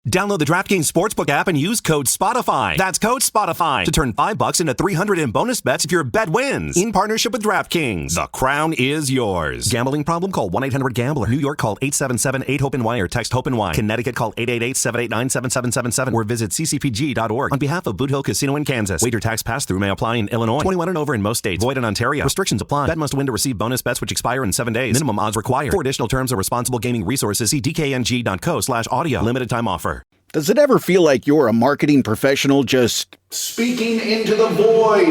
Download the DraftKings Sportsbook app and use code SPOTIFY. That's code SPOTIFY to turn $5 into $300 in bonus bets if your bet wins. In partnership with DraftKings, the crown is yours. Gambling problem? Call 1-800-GAMBLER. New York, call 877-8-HOPE-NY or text HOPE-NY. Connecticut, call 888-789-7777 or visit ccpg.org. On behalf of Boot Hill Casino in Kansas, wager tax pass-through may apply in Illinois. 21 and over in most states. Void in Ontario. Restrictions apply. Bet must win to receive bonus bets which expire in 7 days. Minimum odds required. For additional terms or responsible gaming resources, see dkng.co/audio. Limited time offer. Does it ever feel like you're a marketing professional just speaking into the void?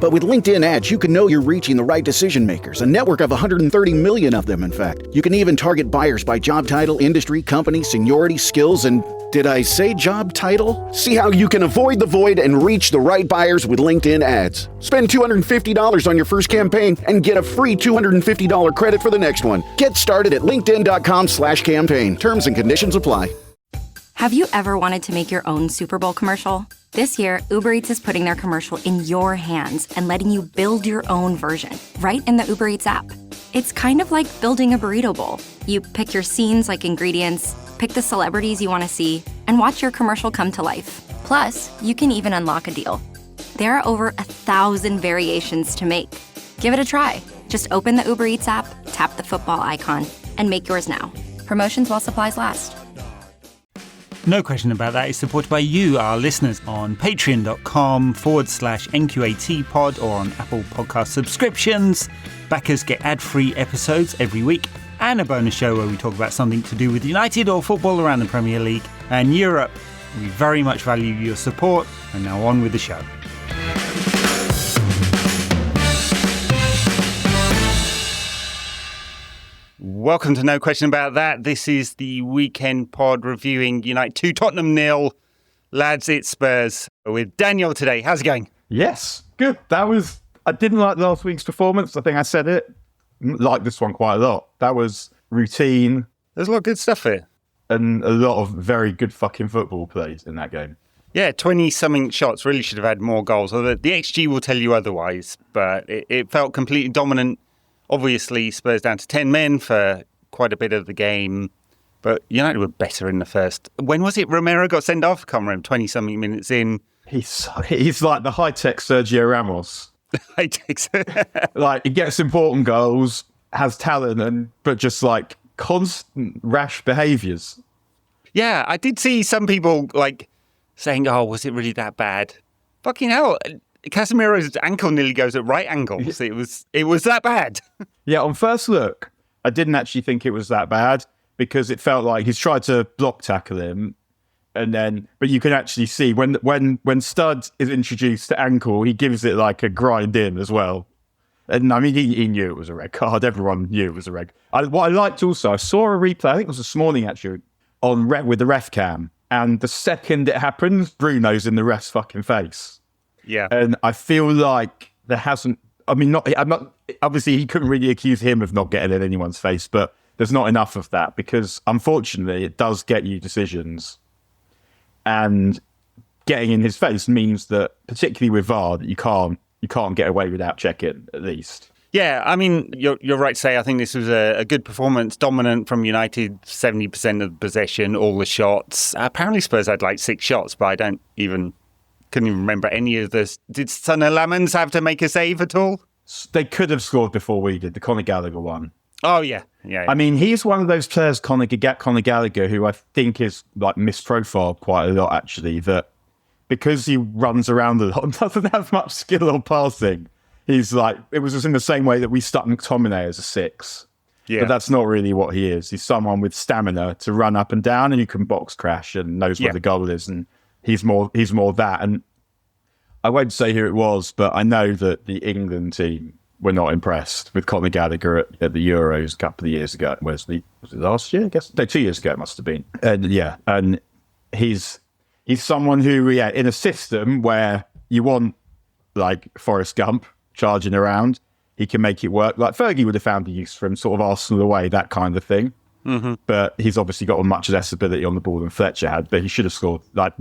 But with LinkedIn ads, you can know you're reaching the right decision makers, a network of 130 million of them, in fact. You can even target buyers by job title, industry, company, seniority, skills, and did I say job title? See how you can avoid the void and reach the right buyers with LinkedIn ads. Spend $250 on your first campaign and get a free $250 credit for the next one. Get started at linkedin.com/campaign. Terms and conditions apply. Have you ever wanted to make your own Super Bowl commercial? This year, Uber Eats is putting their commercial in your hands and letting you build your own version right in the Uber Eats app. It's kind of like building a burrito bowl. You pick your scenes like ingredients, pick the celebrities you want to see, and watch your commercial come to life. Plus, you can even unlock a deal. There are over 1,000 variations to make. Give it a try. Just open the Uber Eats app, tap the football icon, and make yours now. Promotions while supplies last. No question about that. It's supported by you, our listeners, on patreon.com/NQATpod or on Apple Podcast subscriptions. Backers get ad-free episodes every week and a bonus show where we talk about something to do with United or football around the Premier League and Europe. We very much value your support. And now on with the show. Welcome to No Question About That. This is the weekend pod reviewing United 2, Tottenham 0. Lads, it's Spurs with Daniel today. How's it going? Yes, good. I didn't like last week's performance. I think I said it. Like this one quite a lot. That was routine. There's a lot of good stuff here. And a lot of very good fucking football played in that game. Yeah, 20-something shots. Really should have had more goals. Although the XG will tell you otherwise. But it felt completely dominant. Obviously, Spurs down to 10 men for quite a bit of the game. But United were better in the first. When was it Romero got sent off? I can't remember, 20-something minutes in. He's like the high-tech Sergio Ramos. High-tech. Like, he gets important goals, has talent, but just like constant rash behaviours. Yeah, I did see some people like saying, oh, was it really that bad? Fucking hell. Casemiro's ankle nearly goes at right angles. It was that bad. Yeah, on first look, I didn't actually think it was that bad because it felt like he's tried to block tackle him, but you can actually see when Stud is introduced to ankle, he gives it like a grind in as well. And I mean, he knew it was a red card. Everyone knew it was a red. What I liked also, I saw a replay. I think it was this morning actually with the ref cam, and the second it happens, Bruno's in the ref's fucking face. Yeah. And I feel like there hasn't, I'm not, obviously he couldn't really accuse him of not getting in anyone's face, but there's not enough of that because unfortunately it does get you decisions. And getting in his face means that, particularly with VAR, that you can't get away without checking at least. Yeah, I mean, you're right to say I think this was a good performance, dominant from United, 70% of the possession, all the shots. Apparently Spurs had like 6 shots, but I couldn't even remember any of this. Did Son of Lamans have to make a save at all? They could have scored before we did, the Conor Gallagher one. Oh, yeah. I mean, he's one of those players, Conor Gallagher, who I think is like misprofiled quite a lot, actually, that because he runs around a lot and doesn't have much skill or passing, he's like, it was just in the same way that we stuck McTominay as a 6. Yeah. But that's not really what he is. He's someone with stamina to run up and down and you can box crash and knows where the goal is. And he's more that. And I won't say who it was, but I know that the England team were not impressed with Conor Gallagher at the Euros a couple of years ago. Was it last year? I guess 2 years ago it must have been. And he's someone who, in a system where you want like Forrest Gump charging around, he can make it work. Like Fergie would have found a use for him, sort of Arsenal away, that kind of thing. Mm-hmm. But he's obviously got much less ability on the ball than Fletcher had. But he should have scored. Like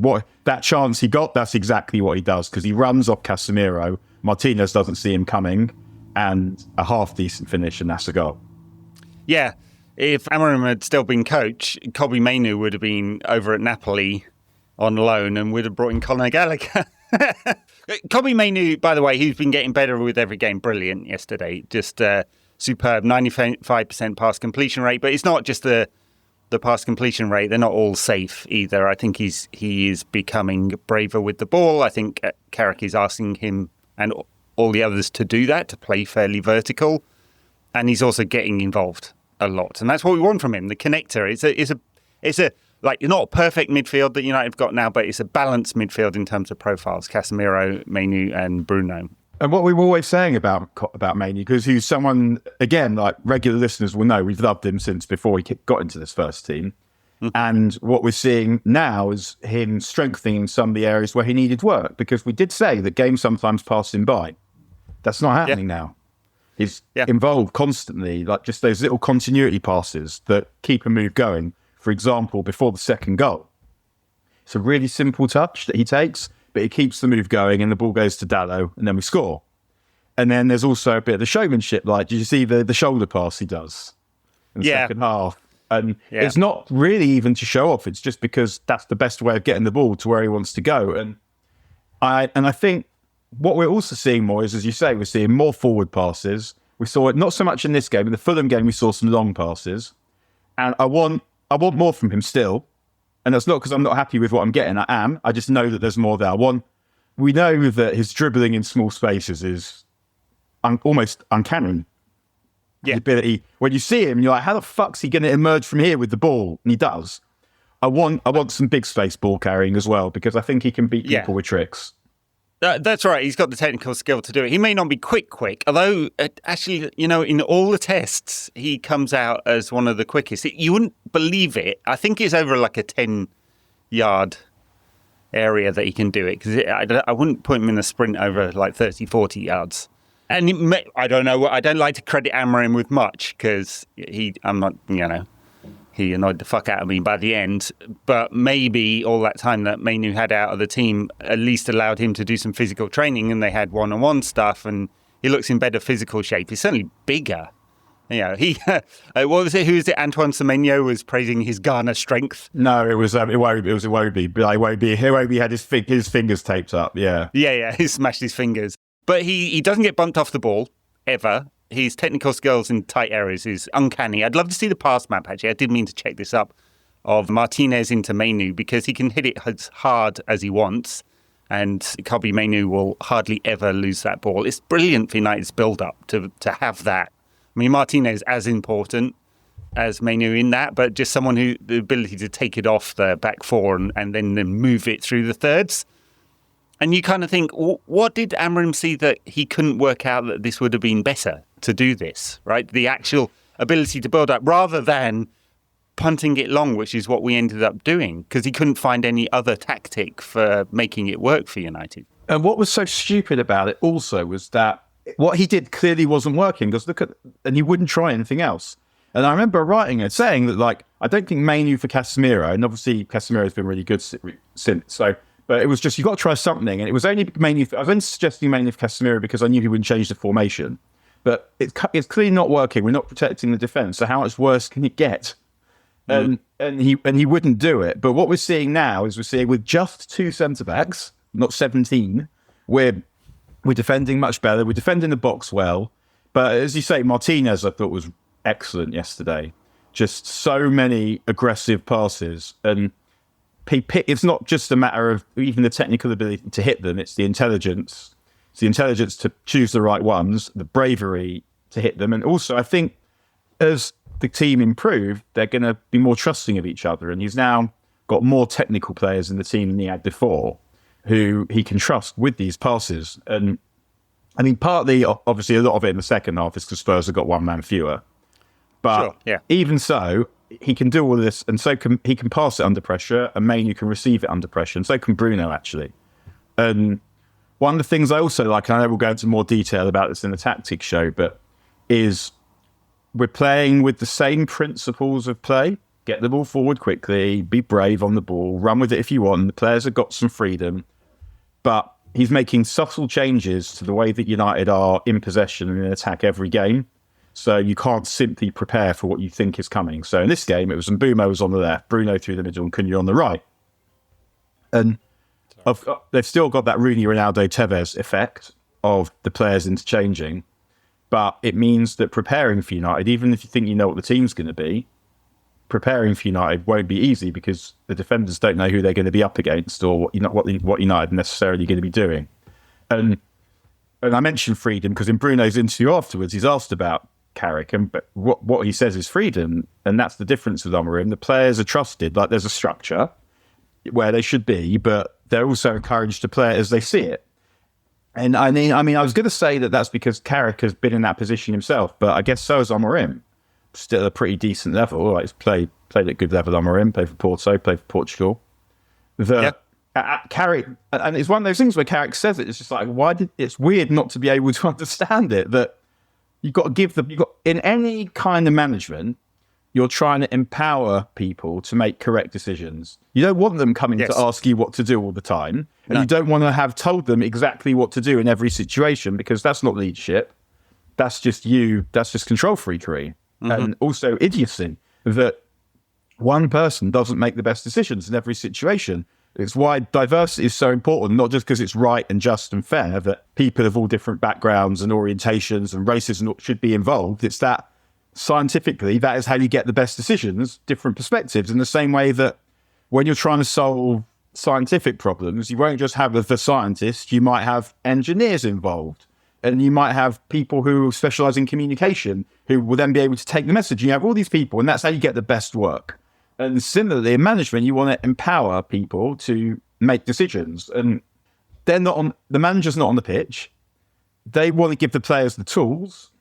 that chance he got, that's exactly what he does because he runs off Casemiro. Martinez doesn't see him coming, and a half decent finish, and that's a goal. Yeah, if Amorim had still been coach, Kobbie Mainoo would have been over at Napoli on loan and would have brought in Conor Gallagher. Kobbie Mainoo, by the way, he's been getting better with every game. Brilliant yesterday. Just superb, 95% pass completion rate. But it's not just the pass completion rate. They're not all safe either. I think he is becoming braver with the ball. I think Carrick is asking him and all the others to do that, to play fairly vertical. And he's also getting involved a lot. And that's what we want from him, the connector. It's a like, not a perfect midfield that United have got now, but it's a balanced midfield in terms of profiles. Casemiro, Mainoo and Bruno. And what we were always saying about Mainoo, because he's someone, again, like regular listeners will know, we've loved him since before he got into this first team. And what we're seeing now is him strengthening some of the areas where he needed work, because we did say that games sometimes passed him by. That's not happening now. He's involved constantly, like just those little continuity passes that keep a move going. For example, before the second goal. It's a really simple touch that he takes, but it keeps the move going and the ball goes to Dalot and then we score. And then there's also a bit of the showmanship. Like, did you see the shoulder pass he does in the second half? And it's not really even to show off. It's just because that's the best way of getting the ball to where he wants to go. And I think what we're also seeing more is, as you say, we're seeing more forward passes. We saw it not so much in this game. In the Fulham game, we saw some long passes. And I want more from him still. And that's not because I'm not happy with what I'm getting. I am. I just know that there's more there. We know that his dribbling in small spaces is almost uncanny. Yeah. His ability, when you see him, you're like, how the fuck's he going to emerge from here with the ball? And he does. I want some big space ball carrying as well, because I think he can beat people with tricks. That's right. He's got the technical skill to do it. He may not be quick, although actually, in all the tests, he comes out as one of the quickest. You wouldn't believe it. I think it's over like a 10-yard area that he can do it, because I wouldn't put him in a sprint over like 30, 40 yards. And I don't know. I don't like to credit Amorim with much, because he annoyed the fuck out of me by the end. But maybe all that time that Mainoo had out of the team at least allowed him to do some physical training, and they had one-on-one stuff, and he looks in better physical shape. He's certainly bigger. He what was it? Who was it? Antoine Semenyo was praising his Ghana strength. No, it was Iwobi. But Iwobi had his fingers taped up. Yeah, he smashed his fingers. But he doesn't get bumped off the ball ever. His technical skills in tight areas is uncanny. I'd love to see the pass map, actually. I did mean to check this up, of Martinez into Mainoo, because he can hit it as hard as he wants, and Kobbie Mainoo will hardly ever lose that ball. It's brilliant for United's build-up to have that. I mean, Martinez as important as Mainoo in that, but just someone who the ability to take it off the back four and then move it through the thirds. And you kind of think, what did Amorim see that he couldn't work out that this would have been better to do this, right? The actual ability to build up rather than punting it long, which is what we ended up doing, because he couldn't find any other tactic for making it work for United. And what was so stupid about it also was that what he did clearly wasn't working, because and he wouldn't try anything else. And I remember writing it, saying that, like, I don't think Mainoo for Casemiro, and obviously Casemiro's been really good since, so... But it was just, you've got to try something. And it was only mainly, I was only suggesting mainly for Casemiro because I knew he wouldn't change the formation. But it's clearly not working. We're not protecting the defence. So how much worse can it get? And he wouldn't do it. But what we're seeing now is with just 2 centre-backs, not 17, we're defending much better. We're defending the box well. But as you say, Martinez, I thought, was excellent yesterday. Just so many aggressive passes. And it's not just a matter of even the technical ability to hit them. It's the intelligence. It's the intelligence to choose the right ones, the bravery to hit them. And also, I think as the team improve, they're going to be more trusting of each other. And he's now got more technical players in the team than he had before, who he can trust with these passes. And I mean, partly, obviously, a lot of it in the second half is because Spurs have got one man fewer. But even so, he can do all of this, and so he can pass it under pressure, and Mainoo can receive it under pressure, and so can Bruno, actually. And one of the things I also like, and I know we'll go into more detail about this in the tactics show, but is we're playing with the same principles of play. Get the ball forward quickly, be brave on the ball, run with it if you want. The players have got some freedom, but he's making subtle changes to the way that United are in possession and in attack every game. So you can't simply prepare for what you think is coming. So in this game, it was Mbeumo was on the left, Bruno through the middle, and Cunha on the right. And they've still got that Rooney, Ronaldo, Tevez effect of the players interchanging. But it means that preparing for United, even if you think you know what the team's going to be, preparing for United won't be easy because the defenders don't know who they're going to be up against or what United are necessarily going to be doing. And I mentioned freedom because in Bruno's interview afterwards, he's asked about Carrick, and but what he says is freedom, and that's the difference with Amorim. The players are trusted, like there's a structure where they should be, but they're also encouraged to play it as they see it. And I mean, I was going to say that that's because Carrick has been in that position himself, but I guess so has Amorim. Still at a pretty decent level. Like he's played at good level. Amorim played for Porto, played for Portugal. Carrick, and it's one of those things where Carrick says it. It's just like it's weird not to be able to understand it. That you've got to in any kind of management, you're trying to empower people to make correct decisions. You don't want them coming to ask you what to do all the time. And you don't want to have told them exactly what to do in every situation because that's not leadership. That's just control freakery. Mm-hmm. And also idiocy that one person doesn't make the best decisions in every situation. It's why diversity is so important, not just because it's right and just and fair that people of all different backgrounds and orientations and races should be involved. It's that scientifically, that is how you get the best decisions, different perspectives, in the same way that when you're trying to solve scientific problems, you won't just have the scientists, you might have engineers involved. And you might have people who specialize in communication who will then be able to take the message. You have all these people, and that's how you get the best work. And similarly, in management, you want to empower people to make decisions. And the manager's not on the pitch. They want to give the players the tools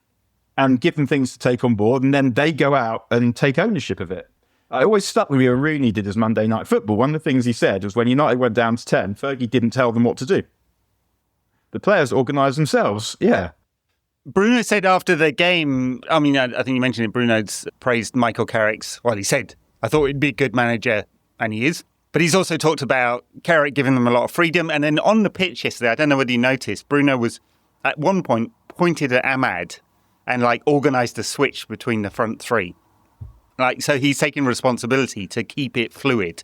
and give them things to take on board, and then they go out and take ownership of it. I always stuck with me when Rooney did his Monday Night Football. One of the things he said was when United went down to 10, Fergie didn't tell them what to do. The players organised themselves, yeah. Bruno said after the game, I mean, I think you mentioned it, Bruno's praised Michael Carrick's, well, he said, I thought he'd be a good manager, and he is. But he's also talked about Carrick giving them a lot of freedom. And then on the pitch yesterday, I don't know whether you noticed, Bruno was at one point pointed at Ahmad and organised a switch between the front three. So he's taking responsibility to keep it fluid.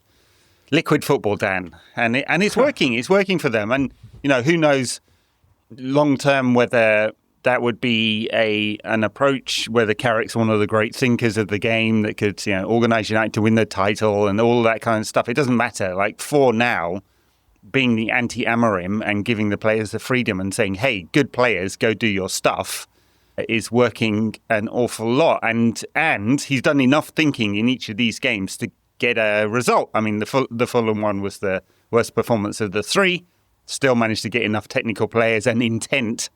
Liquid football, Dan. And it's working. It's working for them. And, who knows long term whether that would be an approach, whether Carrick's one of the great thinkers of the game that could, organise United to win the title and all that kind of stuff. It doesn't matter. For now, being the anti-Amorim and giving the players the freedom and saying, hey, good players, go do your stuff, is working an awful lot. And he's done enough thinking in each of these games to get a result. I mean, the Fulham one was the worst performance of the three. Still managed to get enough technical players and intent,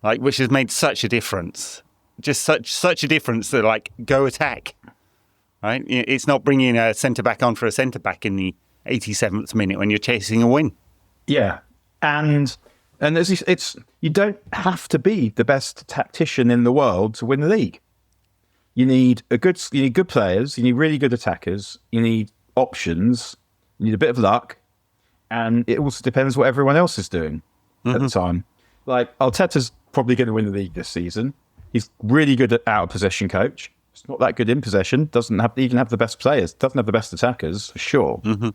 which has made such a difference. Just such a difference that, go attack, right? It's not bringing a centre-back on for a centre-back in the 87th minute when you're chasing a win. Yeah, and it's you don't have to be the best tactician in the world to win the league. You need good players, you need really good attackers, you need options, you need a bit of luck, and it also depends what everyone else is doing at the time. Arteta's probably going to win the league this season. He's really good at out-of-possession coach. He's not that good in possession. Doesn't even have the best players. Doesn't have the best attackers, for sure. Mm-hmm.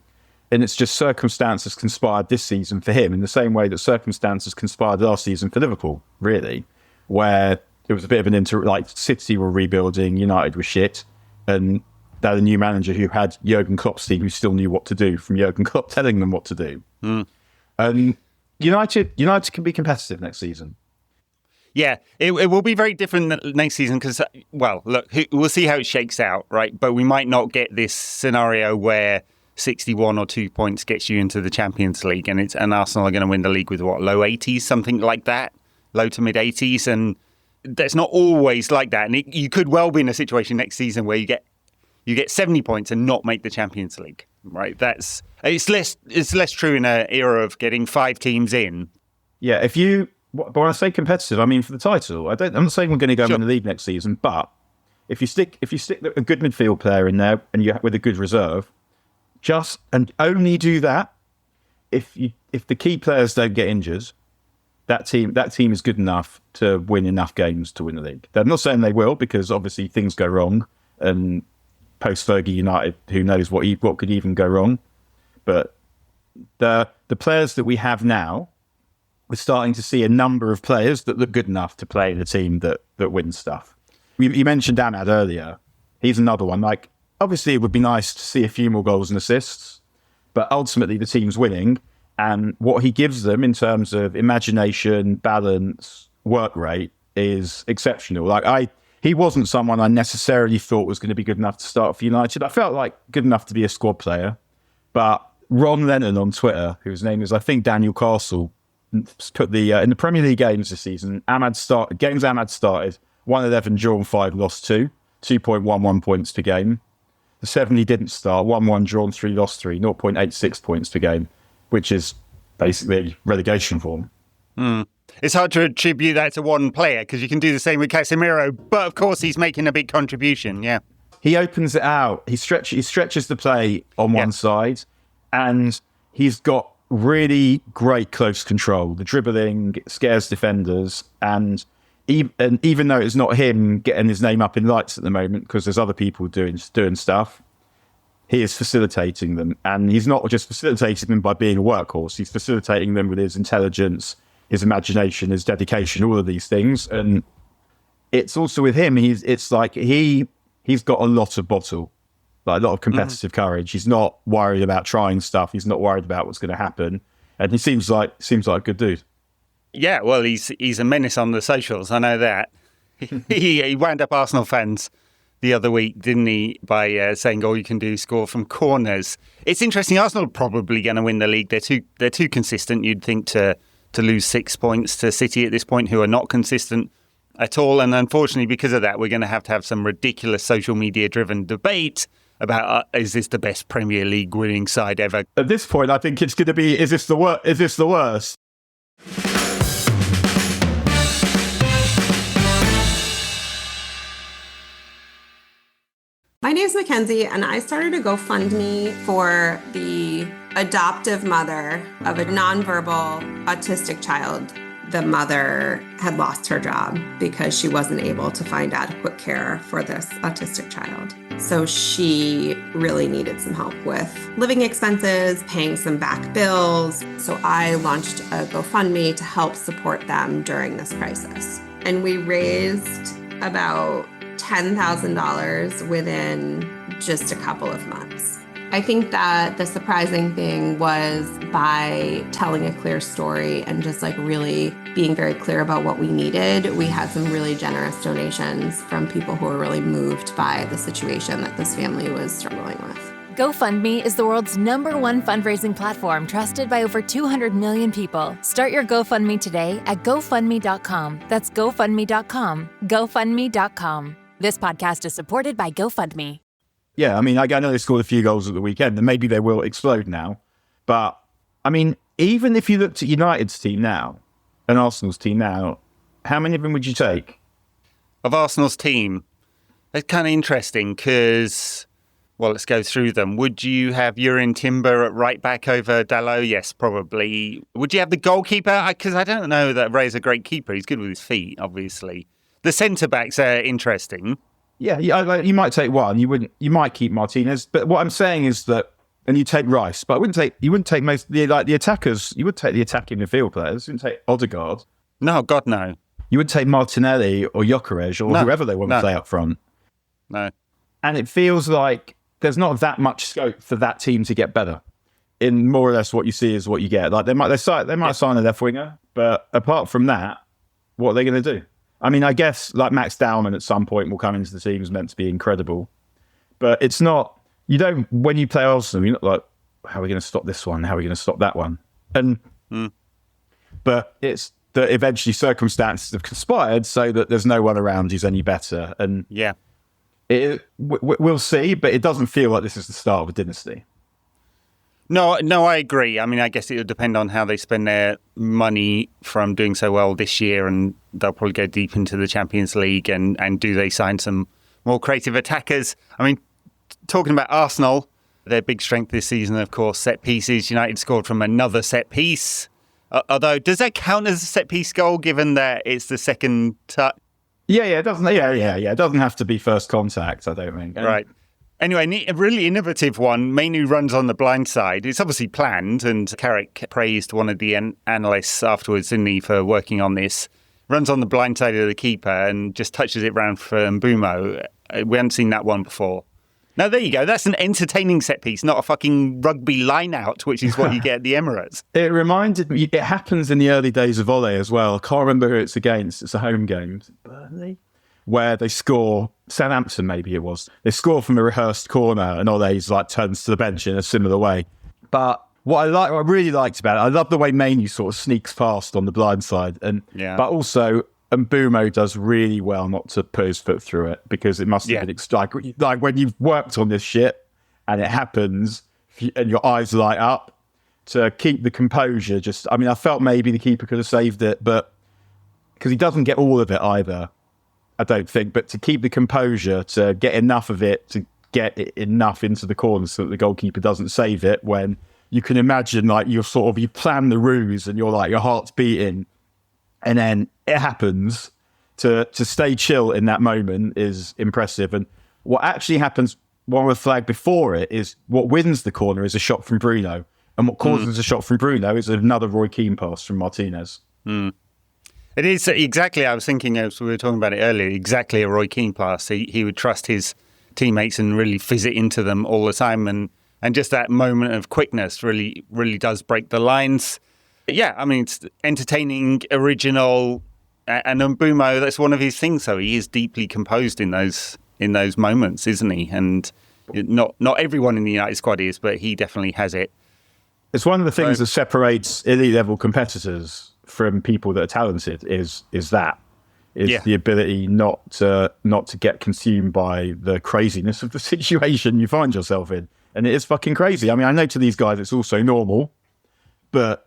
And it's just circumstances conspired this season for him in the same way that circumstances conspired last season for Liverpool, really, where it was a bit of an City were rebuilding, United was shit, and they had a new manager who had Jurgen Klopp's team who still knew what to do from Jurgen Klopp telling them what to do. And United can be competitive next season. Yeah, it will be very different next season because, look, we'll see how it shakes out, right? But we might not get this scenario where 61 or 2 points gets you into the Champions League and Arsenal are going to win the league with low 80s, something like that, low to mid 80s. And that's not always like that. And you could well be in a situation next season where you get 70 points and not make the Champions League, right? It's less true in an era of getting 5 teams in. Yeah, but when I say competitive, I mean for the title. I'm not saying we're going to go in the league next season, but if you stick a good midfield player in there and with a good reserve, and only do that if the key players don't get injured, that team is good enough to win enough games to win the league. I'm not saying they will, because obviously things go wrong, and post-Fergie United, who knows what could even go wrong. But the players that we have now, we're starting to see a number of players that look good enough to play in a team that wins stuff. You mentioned Ahmad earlier. He's another one. Like, obviously, it would be nice to see a few more goals and assists, but ultimately the team's winning. And what he gives them in terms of imagination, balance, work rate is exceptional. Like, he wasn't someone I necessarily thought was going to be good enough to start for United. I felt like good enough to be a squad player. But Ron Lennon on Twitter, whose name is, I think, Daniel Castle, put in the Premier League games this season, Ahmad started 1-11, drawn 5, lost 2, 2.11 points per game. The 7 he didn't start, 1-1, drawn 3, lost 3, 0.86 points per game, which is basically relegation form. It's hard to attribute that to one player, because you can do the same with Casemiro, but of course he's making a big contribution, yeah. He opens it out, he stretches the play on one side, and he's got really great close control. The dribbling scares defenders, and even though it's not him getting his name up in lights at the moment, because there's other people doing stuff, he is facilitating them. And he's not just facilitating them by being a workhorse, he's facilitating them with his intelligence, his imagination, his dedication, all of these things. And it's also with him, he's got a lot of bottle, like a lot of competitive courage. He's not worried about trying stuff. He's not worried about what's going to happen. And he seems like a good dude. Yeah, well, he's a menace on the socials. I know that. He wound up Arsenal fans the other week, didn't he, by saying all you can do is score from corners. It's interesting. Arsenal are probably going to win the league. They're too consistent, you'd think, to lose 6 points to City at this point, who are not consistent at all. And unfortunately, because of that, we're going to have some ridiculous social media-driven debate about is this the best Premier League winning side ever? At this point, I think it's going to be, is this the worst? My name's Mackenzie, and I started a GoFundMe for the adoptive mother of a nonverbal autistic child. The mother had lost her job because she wasn't able to find adequate care for this autistic child. So she really needed some help with living expenses, paying some back bills. So I launched a GoFundMe to help support them during this crisis. And we raised about $10,000 within just a couple of months. I think that the surprising thing was by telling a clear story and just really being very clear about what we needed, we had some really generous donations from people who were really moved by the situation that this family was struggling with. GoFundMe is the world's #1 fundraising platform trusted by over 200 million people. Start your GoFundMe today at GoFundMe.com. That's GoFundMe.com. GoFundMe.com. This podcast is supported by GoFundMe. Yeah, I mean, I know they scored a few goals at the weekend, and maybe they will explode now. But, I mean, even if you looked at United's team now and Arsenal's team now, how many of them would you take? Of Arsenal's team, it's kind of interesting because, well, let's go through them. Would you have Yurin Timber at right back over Dalot? Yes, probably. Would you have the goalkeeper? Because I don't know that Ray's a great keeper. He's good with his feet, obviously. The centre-backs are interesting. Yeah, you might take one. You might keep Martinez, but what I'm saying is that, and you take Rice, but you wouldn't take most the attackers. You would take the attacking midfield players. You wouldn't take Odegaard. No, God no. You would take Martinelli or Gyökeres or whoever they want to play up front. No. And it feels like there's not that much scope for that team to get better. In more or less what you see is what you get. Like they might sign a left winger, but apart from that, what are they going to do? I mean, I guess like Max Dowman at some point will come into the team is meant to be incredible. But it's not, when you play Arsenal, you're not like, how are we going to stop this one? How are we going to stop that one? And, but it's that eventually circumstances have conspired so that there's no one around who's any better. And yeah, we'll see, but it doesn't feel like this is the start of a dynasty. No, I agree. I mean, I guess it would depend on how they spend their money from doing so well this year, and they'll probably go deep into the Champions League, and do they sign some more creative attackers? I mean, talking about Arsenal, their big strength this season, of course, set pieces. United scored from another set piece. Although, does that count as a set-piece goal, given that it's the second touch? Yeah, it doesn't. Yeah. It doesn't have to be first contact, I don't think. Right. Anyway, a really innovative one. Mainoo runs on the blind side. It's obviously planned, and Carrick praised one of the analysts afterwards, didn't he, for working on this. Runs on the blind side of the keeper and just touches it round for Mbeumo. We hadn't seen that one before. Now, there you go. That's an entertaining set piece, not a fucking rugby line-out, which is what you get at the Emirates. It reminded me, it happens in the early days of Ole as well. I can't remember who it's against. It's a home game. Is it Burnley? Where they score, Southampton maybe it was. They score from a rehearsed corner and Ole's like turns to the bench in a similar way. But what I really liked about it, I love the way Mainoo sort of sneaks past on the blind side. But also, Mbeumo does really well not to put his foot through it, because it must have been like when you've worked on this shit and it happens and your eyes light up, to keep the composure. I felt maybe the keeper could have saved it, but because he doesn't get all of it either, I don't think. But to keep the composure, to get enough of it, to get it enough into the corner so that the goalkeeper doesn't save it, when you can imagine like you plan the ruse and you're like, your heart's beating, and then it happens. To stay chill in that moment is impressive. And what actually happens, one with the flag before it, is what wins the corner is a shot from Bruno. And what causes a shot from Bruno is another Roy Keane pass from Martinez. It is exactly, I was thinking, as we were talking about it earlier, exactly a Roy Keane pass. He would trust his teammates and really fizz it into them all the time. And just that moment of quickness really, really does break the lines. Yeah, it's entertaining, original, and Mbeumo, that's one of his things. So he is deeply composed in those moments, isn't he? And not everyone in the United squad is, but he definitely has it. It's one of the things that separates elite level competitors from people that are talented is the ability not to get consumed by the craziness of the situation you find yourself in. And it is fucking crazy. I know to these guys it's also normal, but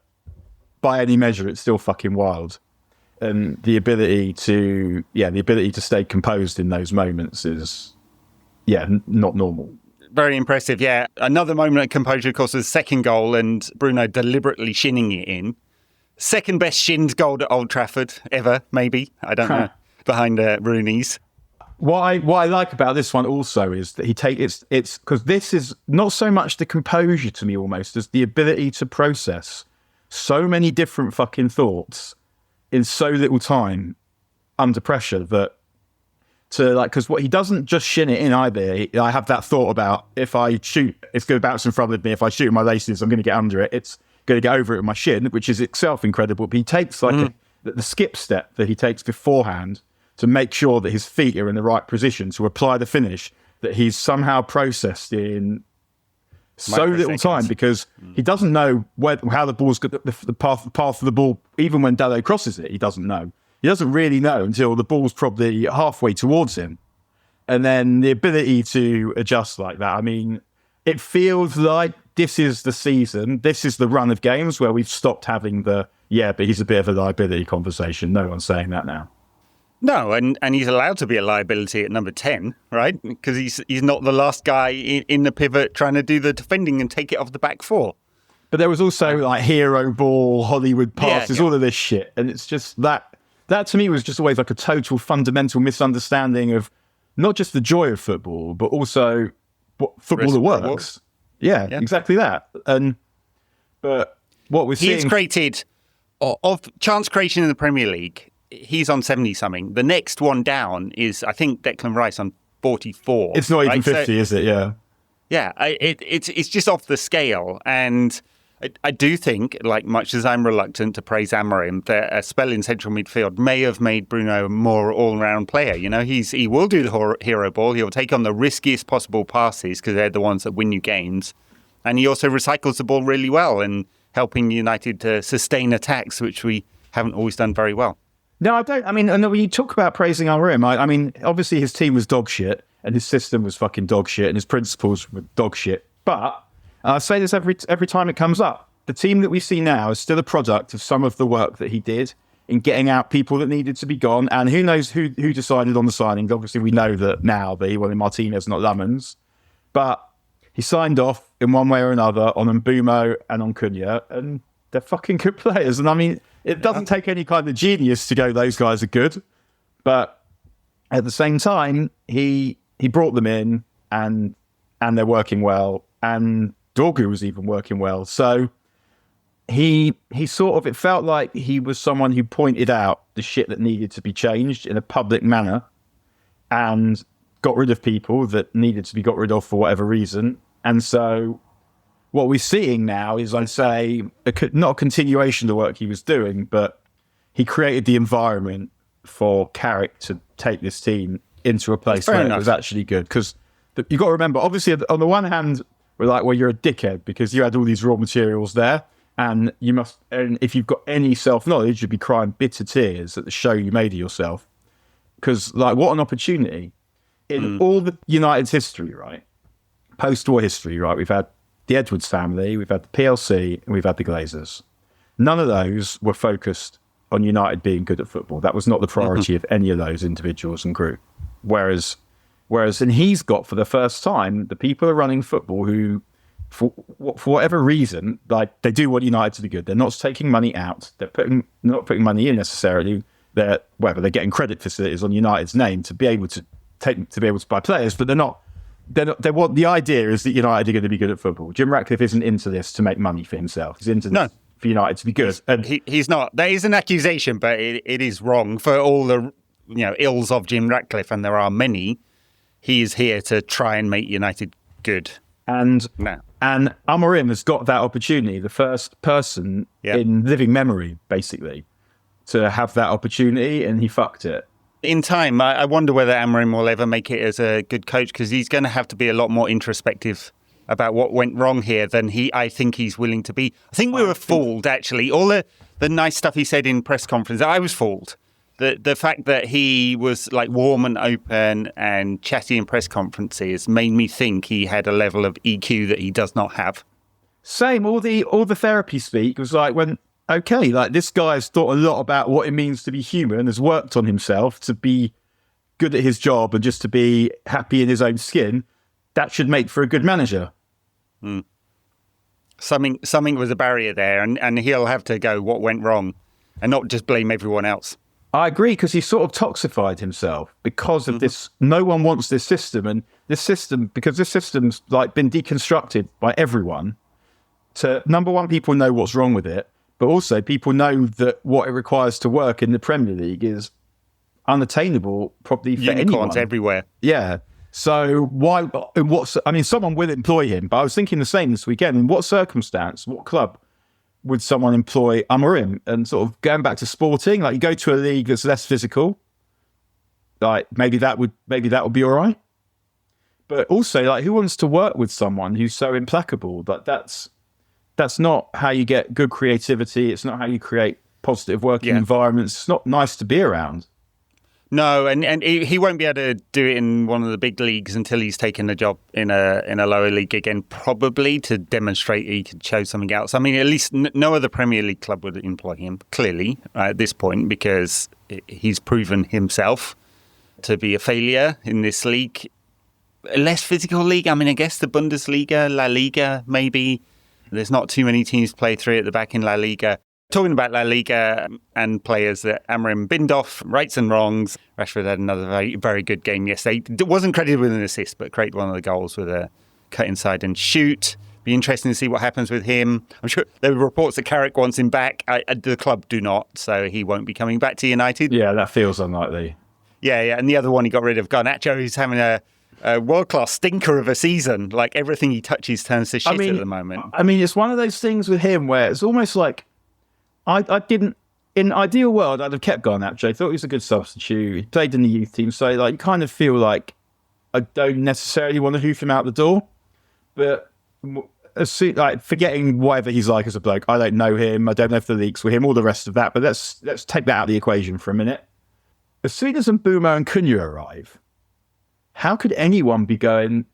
by any measure, it's still fucking wild. And the ability to stay composed in those moments is, not normal. Very impressive, yeah. Another moment of composure, of course, was the second goal, and Bruno deliberately shinning it in. Second best shinned goal at Old Trafford ever, maybe. I don't know. Behind Rooney's. What I like about this one also is that it's because this is not so much the composure to me almost as the ability to process so many different fucking thoughts in so little time under pressure, that because what he doesn't just shin it in either. I have that thought about, if I shoot, it's going to bounce in front of me. If I shoot my laces, I'm going to get under it. It's going to get over it with my shin, which is itself incredible. But he takes the skip step that he takes beforehand to make sure that his feet are in the right position to apply the finish that he's somehow processed in so little time, because he doesn't know how the ball's got the path of the ball. Even when Dalot crosses it, he doesn't know. He doesn't really know until the ball's probably halfway towards him. And then the ability to adjust like that. It feels like this is the season, this is the run of games where we've stopped having but he's a bit of a liability conversation. No one's saying that now. No, and he's allowed to be a liability at number 10, right? Because he's not the last guy in the pivot trying to do the defending and take it off the back four. But there was also like hero ball, Hollywood passes, all of this shit. And it's just that to me was just always like a total fundamental misunderstanding of not just the joy of football, but also what football that works. Yeah, exactly that. But what we're seeing... He's created, of chance creation in the Premier League, he's on 70-something. The next one down is, I think, Declan Rice on 44. It's not even 50, is it? Yeah. Yeah, it's just off the scale. And I do think, like much as I'm reluctant to praise Amorim, that a spell in central midfield may have made Bruno a more all-round player. He will do the hero ball. He'll take on the riskiest possible passes because they're the ones that win you games. And he also recycles the ball really well and helping United to sustain attacks, which we haven't always done very well. No, I don't. When you talk about praising Amorim, obviously his team was dog shit and his system was fucking dog shit and his principles were dog shit. But I say this every time it comes up. The team that we see now is still a product of some of the work that he did in getting out people that needed to be gone. And who knows who decided on the signings. Obviously, we know that now that he wanted Martinez, not Lemons. But he signed off in one way or another on Mbeumo and on Cunha. And they're fucking good players. And I mean, it doesn't take any kind of genius to go, those guys are good. But at the same time, he brought them in and they're working well. And Dorgu was even working well. So he sort of, it felt like he was someone who pointed out the shit that needed to be changed in a public manner and got rid of people that needed to be got rid of for whatever reason. And so what we're seeing now is, I'd say, not a continuation of the work he was doing, but he created the environment for Carrick to take this team into a place where it was actually good. Because you've got to remember, obviously, on the one hand, we're like, well, you're a dickhead because you had all these raw materials there. And if you've got any self-knowledge, you'd be crying bitter tears at the show you made of yourself. Because, like, what an opportunity. In all the United's history, right? Post-war history, right? We've had the Edwards family, we've had the PLC, and we've had the Glazers. None of those were focused on United being good at football. That was not the priority of any of those individuals and group. Whereas, and he's got, for the first time, the people are running football who, for whatever reason, like, they do want United to be good. They're not taking money out. They're not putting money in necessarily. They're getting credit facilities on United's name to be able to buy players, but the idea is that United are going to be good at football. Jim Ratcliffe isn't into this to make money for himself. He's into this for United to be good. And he's not. There is an accusation, but it is wrong for all the ills of Jim Ratcliffe, and there are many. He is here to try and make United good. And Amorim has got that opportunity, the first person in living memory, basically, to have that opportunity, and he fucked it. In time, I wonder whether Amorim will ever make it as a good coach, because he's going to have to be a lot more introspective about what went wrong here than I think he's willing to be. I think we were fooled, actually. All the nice stuff he said in press conference, I was fooled. The fact that he was like warm and open and chatty in press conferences made me think he had a level of EQ that he does not have. Same, all the therapy speak was like, this guy's thought a lot about what it means to be human, has worked on himself to be good at his job and just to be happy in his own skin. That should make for a good manager. Something was a barrier there, and he'll have to go what went wrong and not just blame everyone else. I agree, because he sort of toxified himself because of this. No one wants this system, and this system, because this system's like been deconstructed by everyone. To number one, people know what's wrong with it, but also people know that what it requires to work in the Premier League is unattainable, probably for anyone. Unicorns everywhere. Yeah. So someone will employ him, but I was thinking the same this weekend. In what circumstance, what club would someone employ Amorim? And sort of going back to Sporting, like, you go to a league that's less physical, like maybe that would be all right. But also, like, who wants to work with someone who's so implacable? Like, that's not how you get good creativity. It's not how you create positive working environments. It's not nice to be around. No, and he won't be able to do it in one of the big leagues until he's taken a job in a lower league again, probably to demonstrate he could show something else. I mean, at least no other Premier League club would employ him, clearly, at this point, because he's proven himself to be a failure in this league. A less physical league, I mean, I guess the Bundesliga, La Liga, maybe. There's not too many teams play three at the back in La Liga. Talking about La Liga and players that Amorim binned off, rights and wrongs, Rashford had another very, very good game yesterday. Wasn't credited with an assist, but created one of the goals with a cut inside and shoot. Be interesting to see what happens with him. I'm sure there were reports that Carrick wants him back. The club do not, so he won't be coming back to United. Yeah, that feels unlikely. Yeah. And the other one, he got rid of Garnacho, who's having a world-class stinker of a season. Like, everything he touches turns to shit at the moment. I mean, it's one of those things with him where it's almost like, I didn't, in an ideal world, I'd have kept Garnacho. I thought he was a good substitute. He played in the youth team, so like, you kind of feel like I don't necessarily want to hoof him out the door. But forgetting whatever he's like as a bloke, I don't know him. I don't know if the leaks were him, all the rest of that. But let's take that out of the equation for a minute. As soon as Mbeumo and Cunha arrive, how could anyone be going,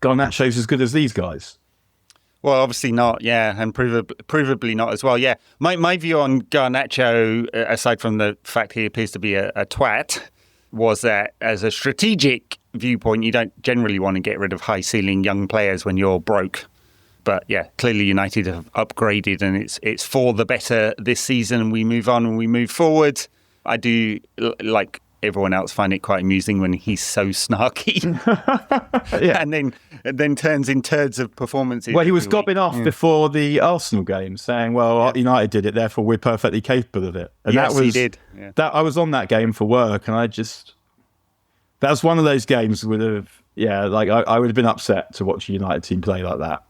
Garnacho's as good as these guys? Well, obviously not, yeah, and provably not as well, yeah. My view on Garnacho, aside from the fact he appears to be a twat, was that as a strategic viewpoint, you don't generally want to get rid of high-ceiling young players when you're broke. But yeah, clearly United have upgraded, and it's for the better this season. We move on and we move forward. I do, like everyone else, find it quite amusing when he's so snarky, and then turns in turds of performances. Well, he was gobbing off before the Arsenal game, saying, "Well, United did it, therefore we're perfectly capable of it." And yes, he did. Yeah. That I was on that game for work, and that was one of those games I would have been upset to watch a United team play like that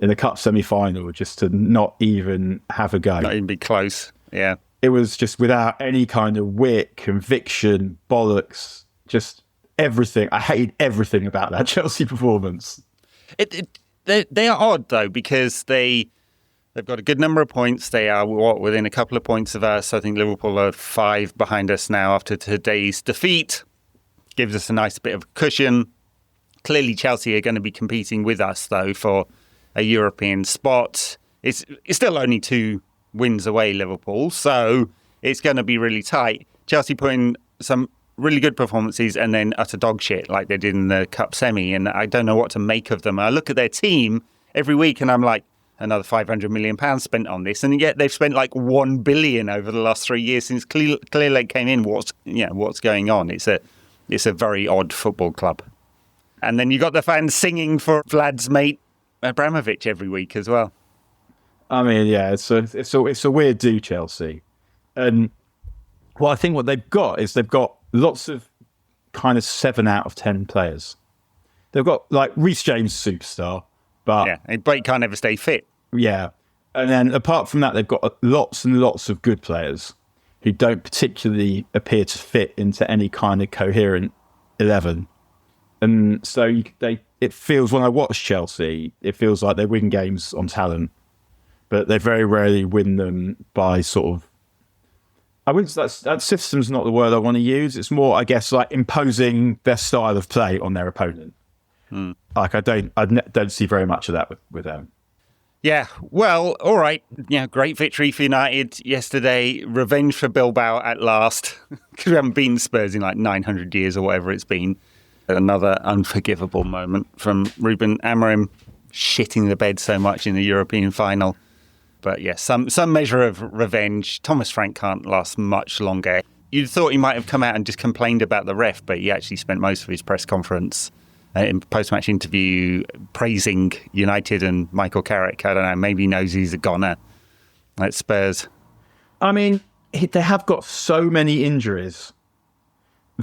in the cup semi-final, just to not even have a go, not even be close. Yeah. It was just without any kind of wit, conviction, bollocks, just everything. I hated everything about that Chelsea performance. They are odd, though, because they've got a good number of points. They are, within a couple of points of us. I think Liverpool are 5 behind us now after today's defeat. Gives us a nice bit of cushion. Clearly, Chelsea are going to be competing with us, though, for a European spot. It's still only 2 wins away, Liverpool, so it's going to be really tight. Chelsea put in some really good performances and then utter dog shit like they did in the cup semi, and I don't know what to make of them. I look at their team every week and I'm like, another £500 million spent on this, and yet they've spent like £1 billion over the last 3 years since Clear Lake came in. What's going on? It's a very odd football club. And then you got the fans singing for Vlad's mate Abramovich every week as well. I mean, yeah, it's a weird do, Chelsea. And I think what they've got is they've got lots of kind of 7 out of 10 players. They've got like Reece James, superstar, but he can't ever stay fit. Yeah, and then apart from that, they've got lots and lots of good players who don't particularly appear to fit into any kind of coherent 11. And so it feels, when I watch Chelsea, it feels like they win games on talent, but they very rarely win them by sort of, that system's not the word I want to use. It's more, I guess, like imposing their style of play on their opponent. Like I don't see very much of that with them. Yeah, well, all right. Yeah, great victory for United yesterday. Revenge for Bilbao at last, because we haven't beaten Spurs in like 900 years or whatever it's been. Another unforgivable moment from Ruben Amorim, shitting the bed so much in the European final. But yeah, some measure of revenge. Thomas Frank can't last much longer. You'd thought he might have come out and just complained about the ref, but he actually spent most of his press conference in post-match interview praising United and Michael Carrick. I don't know, maybe he knows he's a goner at Spurs. I mean, they have got so many injuries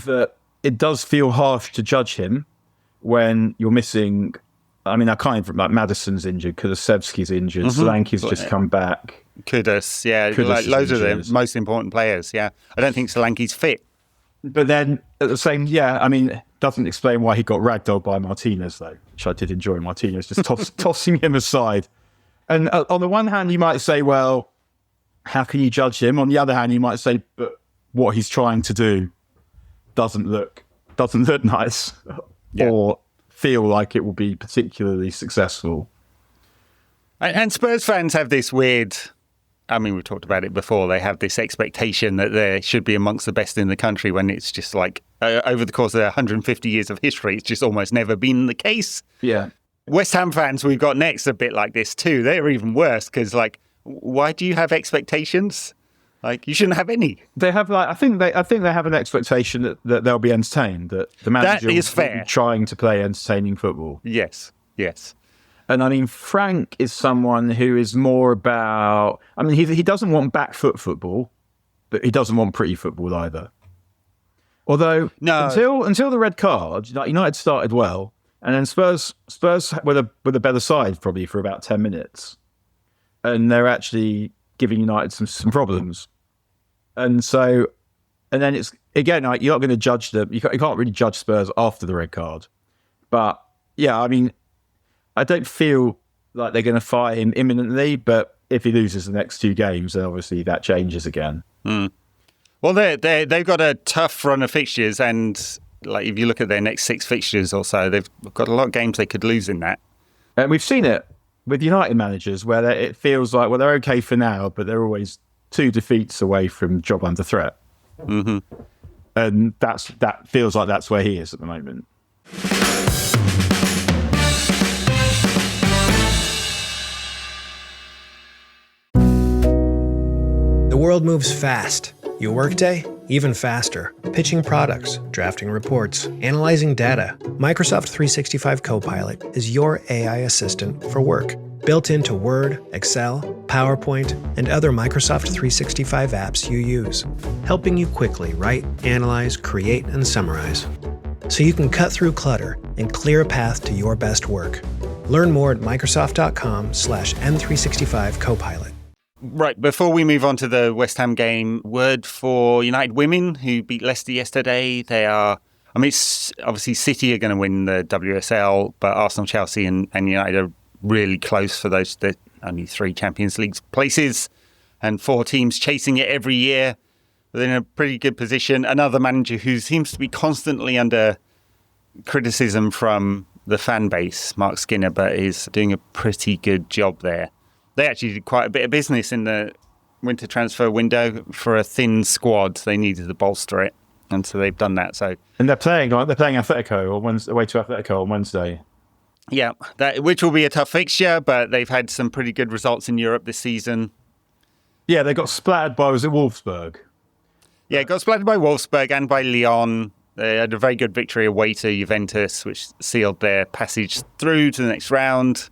that it does feel harsh to judge him when you're missing. I mean, I can't even, like, Maddison's injured, Kulusevski's injured, Solanke's just come back. Kudus, like loads of the most important players, yeah. I don't think Solanke's fit. But then, at the same, I mean, doesn't explain why he got ragdolled by Martinez, though, which I did enjoy. Martinez just tossing him aside. And on the one hand, you might say, well, how can you judge him? On the other hand, you might say, but what he's trying to do doesn't look nice or feel like it will be particularly successful. And Spurs fans have this weird, I mean, we've talked about it before, they have this expectation that they should be amongst the best in the country, when it's just like, over the course of their 150 years of history, it's just almost never been the case. Yeah. West Ham fans we've got next a bit like this too. They're even worse, because like, why do you have expectations? Like, you shouldn't have any. They have, like, I think they have an expectation that they'll be entertained, that the manager is fair. Will be trying to play entertaining football. Yes. And I mean, Frank is someone who is more about, I mean, he doesn't want back foot football, but he doesn't want pretty football either. Although, until the red card, like, United started well, and then Spurs with a better side probably for about 10 minutes, and they're actually giving United some problems. And then it's, again, like, you're not going to judge them. You can't really judge Spurs after the red card. But yeah, I mean, I don't feel like they're going to fire him imminently, but if he loses the next 2 games, then obviously that changes again. Well, they've got a tough run of fixtures, and like, if you look at their next 6 fixtures or so, they've got a lot of games they could lose in that. And we've seen it with United managers, where it feels like, well, they're okay for now, but they're always 2 defeats away from job under threat. And that feels like that's where he is at the moment. world moves fast. Your workday, even faster. Pitching products, drafting reports, analyzing data. Microsoft 365 Copilot is your AI assistant for work. Built into Word, Excel, PowerPoint, and other Microsoft 365 apps you use. Helping you quickly write, analyze, create, and summarize. So you can cut through clutter and clear a path to your best work. Learn more at Microsoft.com/M365 Copilot. Right, before we move on to the West Ham game, word for United Women, who beat Leicester yesterday. It's obviously City are going to win the WSL, but Arsenal, Chelsea and United are really close for those only 3 Champions League places and 4 teams chasing it every year. They're in a pretty good position. Another manager who seems to be constantly under criticism from the fan base, Mark Skinner, but is doing a pretty good job there. They actually did quite a bit of business in the winter transfer window. For a thin squad, they needed to bolster it, and so they've done that. And they're playing Atletico on Wednesday, away to Atletico on Wednesday. Yeah, which will be a tough fixture, but they've had some pretty good results in Europe this season. Yeah, they got splattered by, was it Wolfsburg? Yeah, got splattered by Wolfsburg and by Lyon. They had a very good victory away to Juventus, which sealed their passage through to the next round.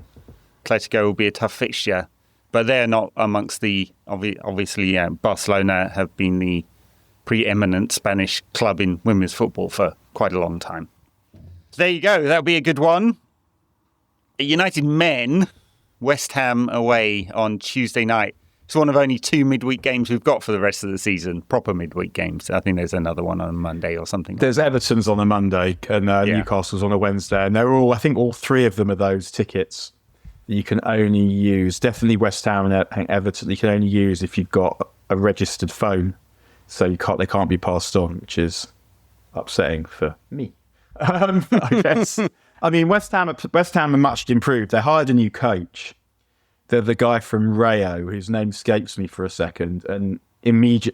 Atletico will be a tough fixture, but they're not amongst the, obviously, Barcelona have been the preeminent Spanish club in women's football for quite a long time. There you go. That'll be a good one. United men, West Ham away on Tuesday night. It's one of only 2 midweek games we've got for the rest of the season, proper midweek games. I think there's another one on Monday or something. There's Everton's on a Monday and Newcastle's on a Wednesday. And they're all, I think all 3 of them are those tickets that you can only use. Definitely West Ham and Everton, you can only use if you've got a registered phone. So they can't be passed on, which is upsetting for me, I guess. I mean, West Ham are much improved. They hired a new coach. They're the guy from Rayo, whose name escapes me for a second. And he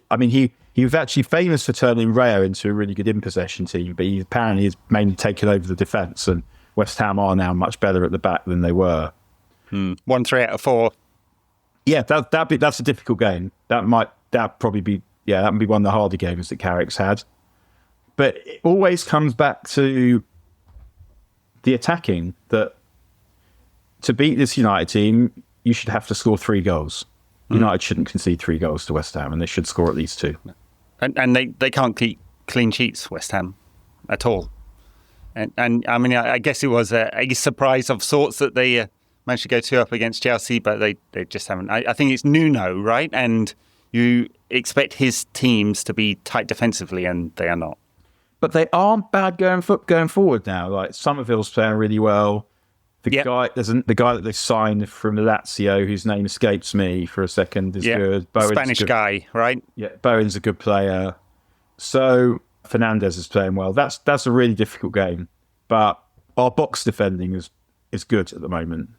was actually famous for turning Rayo into a really good in-possession team, but he apparently has mainly taken over the defence. And West Ham are now much better at the back than they were. 1-3 out of 4. Yeah, that's a difficult game. That would be one of the harder games that Carrick's had. But it always comes back to the attacking, that to beat this United team, you should have to score 3 goals. United shouldn't concede 3 goals to West Ham, and they should score at least 2. And they can't keep clean sheets, West Ham, at all. And I mean, I guess it was a surprise of sorts that they managed to go 2 up against Chelsea, but they just haven't. I think it's Nuno, right? And you expect his teams to be tight defensively, and they are not. But they aren't bad going forward now. Like Somerville's playing really well. The guy that they signed from Lazio, whose name escapes me for a second, is good. Bowen's Spanish guy, right? Yeah, Bowen's a good player. So Fernandez is playing well. That's a really difficult game. But our box defending is good at the moment.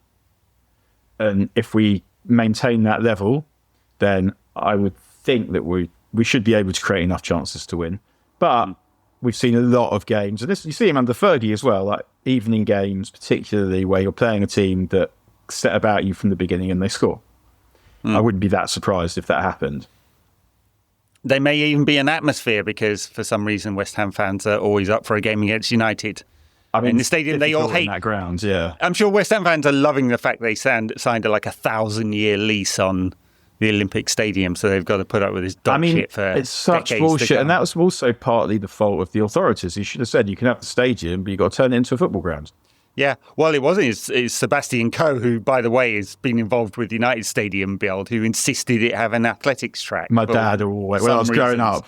And if we maintain that level, then I would think that we should be able to create enough chances to win. But we've seen a lot of games, and this you see him under Fergie as well, like evening games, particularly where you're playing a team that set about you from the beginning and they score. I wouldn't be that surprised if that happened. There may even be an atmosphere because for some reason West Ham fans are always up for a game against United. I mean, in the stadium they all hate that ground. Yeah, I'm sure West Ham fans are loving the fact they signed a 1,000-year lease on the Olympic Stadium, so they've got to put up with this dog shit for it's such bullshit, and that was also partly the fault of the authorities. You should have said you can have the stadium, but you've got to turn it into a football ground. Yeah, well, it wasn't. It's Sebastian Coe, who, by the way, has been involved with United Stadium build, who insisted it have an athletics track. My dad always, when I was growing up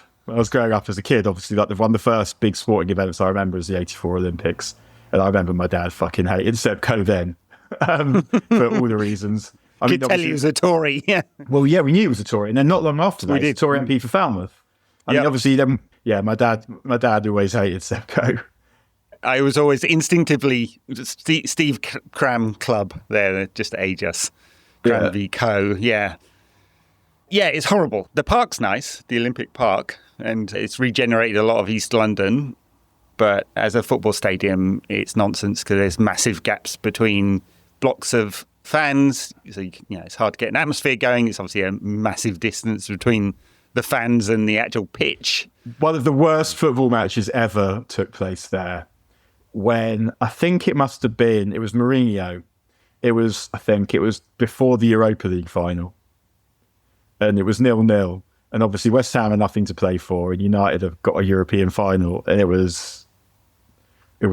as a kid, obviously, like one of the first big sporting events I remember is the '84 Olympics, and I remember my dad fucking hated Seb Coe then for all the reasons. I could tell he was a Tory, yeah. Well, yeah, we knew he was a Tory, and then not long after that, he was a Tory MP for Falmouth. I mean, obviously, then, my dad always hated Seb Coe. I was always instinctively Steve Cram Club there, just to age us. Cram v. Coe, yeah. Yeah, it's horrible. The park's nice, the Olympic Park, and it's regenerated a lot of East London, but as a football stadium, it's nonsense because there's massive gaps between blocks of fans. So it's hard to get an atmosphere going. It's obviously a massive distance between the fans and the actual pitch. One of the worst football matches ever took place there when I think it was Mourinho. I think it was before the Europa League final. And it was 0-0. And obviously West Ham had nothing to play for, and United have got a European final. And it was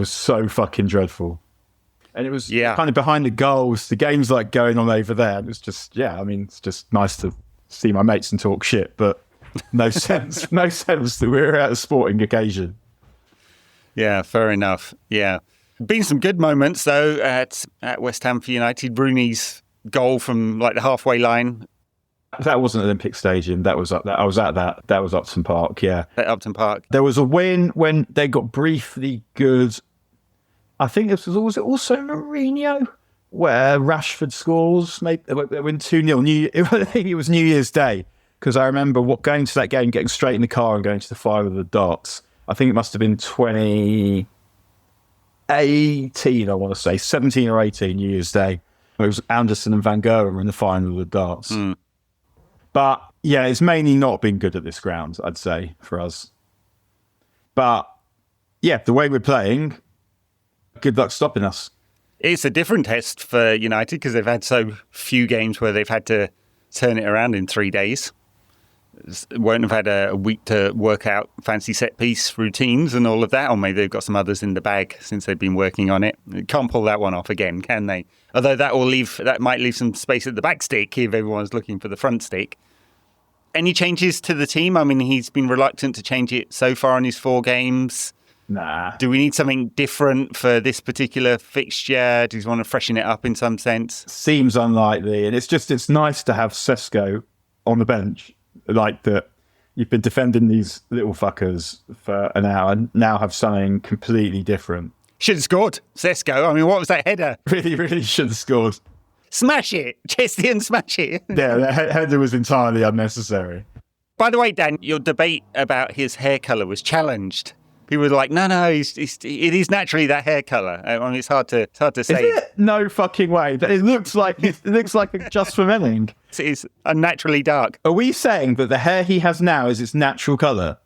so fucking dreadful. And it was kind of behind the goals. The game's like going on over there. It was just, it's just nice to see my mates and talk shit, but no sense that we're at a sporting occasion. Yeah, fair enough. Yeah. Been some good moments, though, at West Ham for United. Rooney's goal from like the halfway line. That wasn't Olympic Stadium. That was I was at that. That was Upton Park, yeah. At Upton Park. There was a win when they got briefly good. I think this was also Mourinho, where Rashford scores. Maybe they win 2-0. I think it was New Year's Day, because I remember going to that game, getting straight in the car and going to the Fire of the Darts. I think it must have been 2018, I want to say, 17 or 18, New Year's Day. It was Anderson and Van Gogh in the final of the Darts. Mm. But, yeah, it's mainly not been good at this ground, I'd say, for us. But, yeah, the way we're playing, good luck stopping us. It's a different test for United because they've had so few games where they've had to turn it around in 3 days. Won't have had a week to work out fancy set-piece routines and all of that, or maybe they've got some others in the bag since they've been working on it. Can't pull that one off again, can they? Although that might leave some space at the back stick if everyone's looking for the front stick. Any changes to the team? I mean, he's been reluctant to change it so far in his 4 games. Nah. Do we need something different for this particular fixture? Do you want to freshen it up in some sense? Seems unlikely. And it's nice to have Sesko on the bench. Like that, you've been defending these little fuckers for an hour and now have something completely different. Should have scored, Sesko. I mean, what was that header? Really, really should have scored. Smash it. Chesty and smash it. Yeah, the header was entirely unnecessary. By the way, Dan, your debate about his hair colour was challenged. People were like, no, it is naturally that hair colour. I mean, it's hard to say. Is it? No fucking way. It looks like just for Melling. It's unnaturally dark. Are we saying that the hair he has now is its natural colour?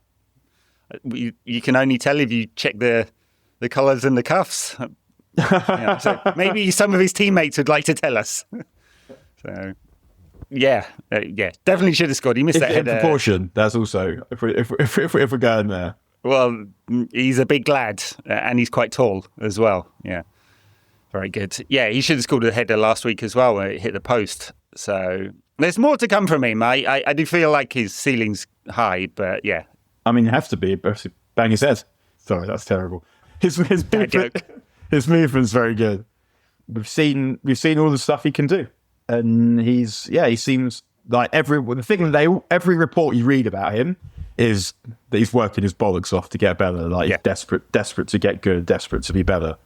You can only tell if you check the colours and the cuffs. So maybe some of his teammates would like to tell us. So, yeah, definitely should have scored. He missed that header. In proportion, that's also if we're going there. Well, he's a big lad, and he's quite tall as well. Yeah, very good. Yeah, he should have scored a header last week as well when it hit the post. So there's more to come from him. I do feel like his ceiling's high, but yeah. I mean, you have to be. Bang his head. Sorry, that's terrible. His movement's very good. We've seen all the stuff he can do, and he seems like every report you read about him is that he's working his bollocks off to get better. Like he's desperate to get good, desperate to be better.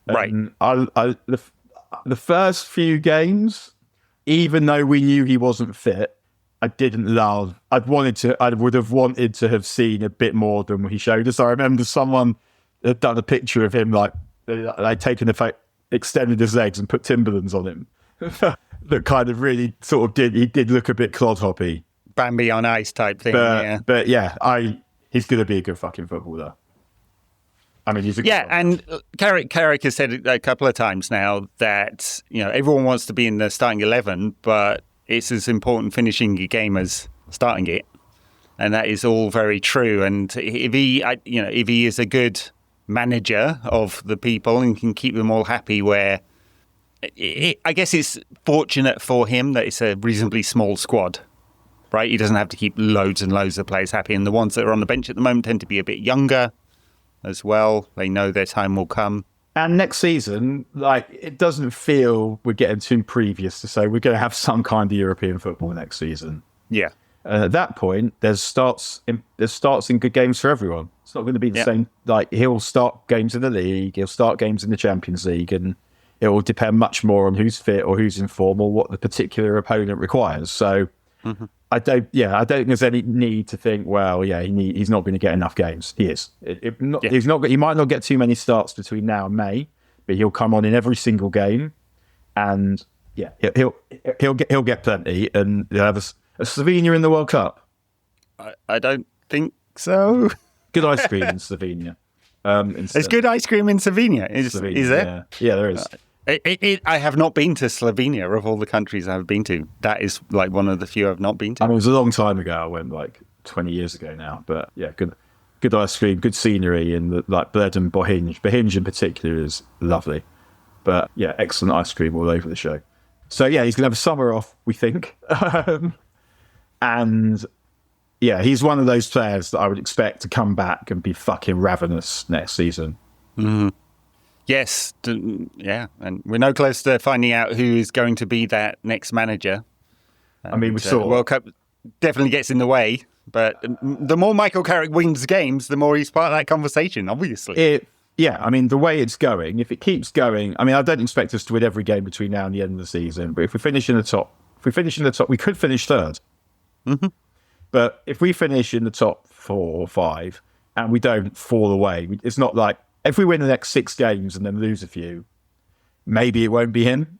Right. The first few games, even though we knew he wasn't fit, I didn't love. I would have wanted to have seen a bit more than he showed us. I remember someone had done a picture of him like extended his legs and put Timberlands on him. That kind of really sort of he did look a bit clodhoppy. Bambi on ice type thing. But he's going to be a good fucking footballer. I mean, he's a good footballer. And Carrick has said a couple of times now that everyone wants to be in the starting 11, but it's as important finishing your game as starting it, and that is all very true. And if he is a good manager of the people and can keep them all happy, where I guess it's fortunate for him that it's a reasonably small squad. Right, he doesn't have to keep loads and loads of players happy, and the ones that are on the bench at the moment tend to be a bit younger as well. They know their time will come. And next season, it doesn't feel we're getting too previous to say we're going to have some kind of European football next season. Yeah. At that point, there's starts in good games for everyone. It's not going to be the same. He'll start games in the league, he'll start games in the Champions League, and it will depend much more on who's fit or who's in form or what the particular opponent requires. So. Mm-hmm. I don't think there's any need to think, he's not going to get enough games. He is. He's not. He might not get too many starts between now and May, but he'll come on in every single game, and yeah, he'll get plenty, and he'll have a Slovenia in the World Cup. I don't think so. Good ice cream in Slovenia. There's good ice cream in Slovenia. Is there? Yeah, there is. I have not been to Slovenia of all the countries I've been to. That is like one of the few I've not been to. I mean, it was a long time ago. I went like 20 years ago now. But yeah, good ice cream, good scenery, and like Bled and Bohinj. Bohinj in particular is lovely. But yeah, excellent ice cream all over the show. So yeah, he's going to have a summer off, we think. And yeah, he's one of those players that I would expect to come back and be fucking ravenous next season. Mm-hmm. Yes, yeah, and we're no close to finding out who is going to be that next manager. I mean, we saw World Cup definitely gets in the way, but the more Michael Carrick wins games, the more he's part of that conversation. Obviously, yeah. I mean, the way it's going, if it keeps going, I mean, I don't expect us to win every game between now and the end of the season. But if we finish in the top, we could finish third. Mm-hmm. But if we finish in the top 4 or 5 and we don't fall away, it's not like. If we win the next 6 games and then lose a few, maybe it won't be him.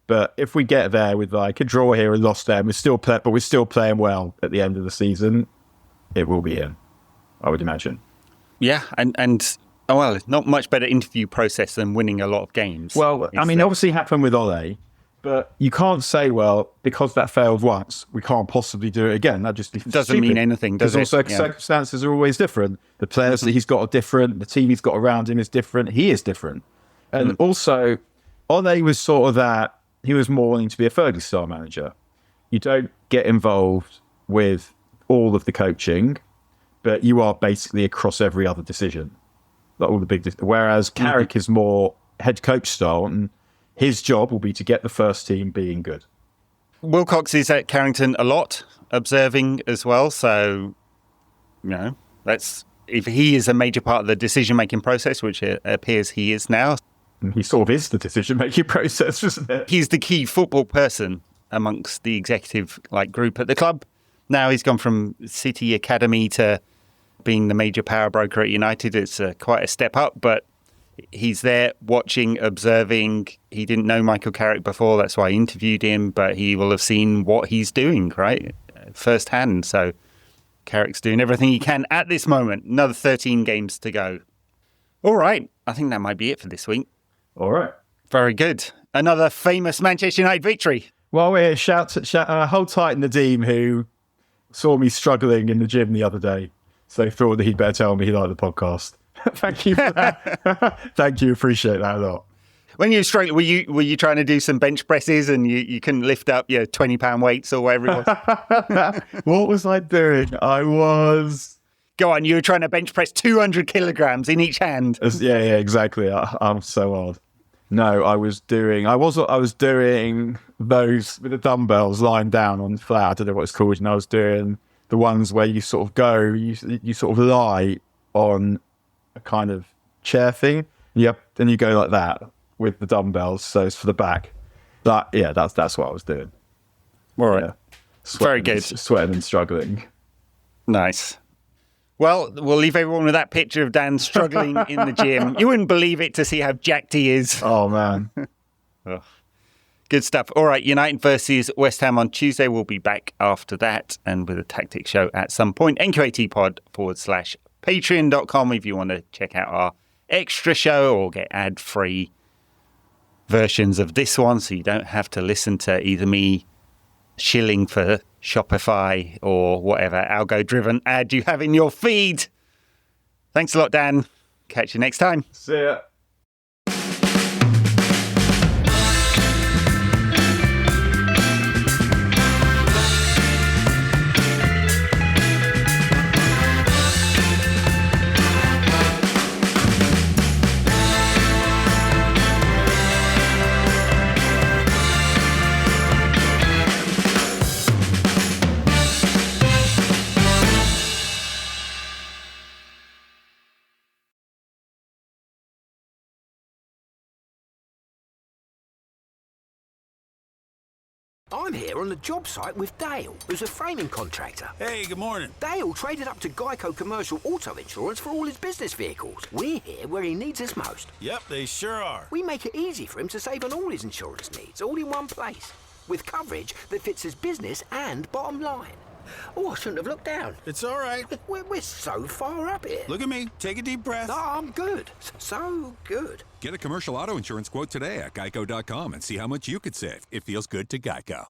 But if we get there with like a draw here and lost there, but we're still playing well at the end of the season, it will be him, I would imagine. Yeah, and well, not much better interview process than winning a lot of games. Well, I mean, obviously it happened with Ole, but you can't say, well, because that failed once, we can't possibly do it again. That just doesn't mean anything, does it? Because also circumstances are always different. The players that he's got are different. The team he's got around him is different. He is different. And also, Ole was sort of that, he was more wanting to be a Fergie-style manager. You don't get involved with all of the coaching, but you are basically across every other decision. Like all the big, whereas Carrick is more head coach style, and his job will be to get the first team being good. Wilcox is at Carrington a lot, observing as well. So, if he is a major part of the decision-making process, which it appears he is now. He sort of is the decision-making process, isn't it? He's the key football person amongst the executive group at the club. Now he's gone from City Academy to being the major power broker at United. It's quite a step up, but he's there watching, observing. He didn't know Michael Carrick before. That's why I interviewed him, but he will have seen what he's doing, right? Firsthand. So Carrick's doing everything he can at this moment. Another 13 games to go. All right. I think that might be it for this week. All right. Very good. Another famous Manchester United victory. Well, we're shout hold tight Nadeem, who saw me struggling in the gym the other day. So thought that he'd better tell me he liked the podcast. Thank you for that. Thank you. Appreciate that a lot. When you were struggling, were you trying to do some bench presses and you couldn't lift up your 20-pound weights or whatever it was? What was I doing? Go on, you were trying to bench press 200 kilograms in each hand. Yeah, exactly. I'm so odd. No, I was doing those with the dumbbells lying down on flat. I don't know what it's called. And I was doing the ones where you sort of go, you sort of lie on a kind of chair thing. Yep. Then you go like that with the dumbbells. So it's for the back. That's what I was doing. All right. Yeah. Very good. Sweating and struggling. Nice. Well, we'll leave everyone with that picture of Dan struggling in the gym. You wouldn't believe it to see how jacked he is. Oh, man. Oh. Good stuff. All right, United versus West Ham on Tuesday. We'll be back after that and with a tactics show at some point. nqatpod.com/patreon.com if you want to check out our extra show or get ad-free versions of this one so you don't have to listen to either me shilling for Shopify or whatever algo-driven ad you have in your feed. Thanks a lot, Dan. Catch you next time. See ya. I'm here on the job site with Dale, who's a framing contractor. Hey, good morning. Dale traded up to Geico Commercial Auto Insurance for all his business vehicles. We're here where he needs us most. Yep, they sure are. We make it easy for him to save on all his insurance needs, all in one place, with coverage that fits his business and bottom line. Oh, I shouldn't have looked down. It's all right. We're so far up here. Look at me. Take a deep breath. No, I'm good. So good. Get a commercial auto insurance quote today at geico.com and see how much you could save. It feels good to Geico.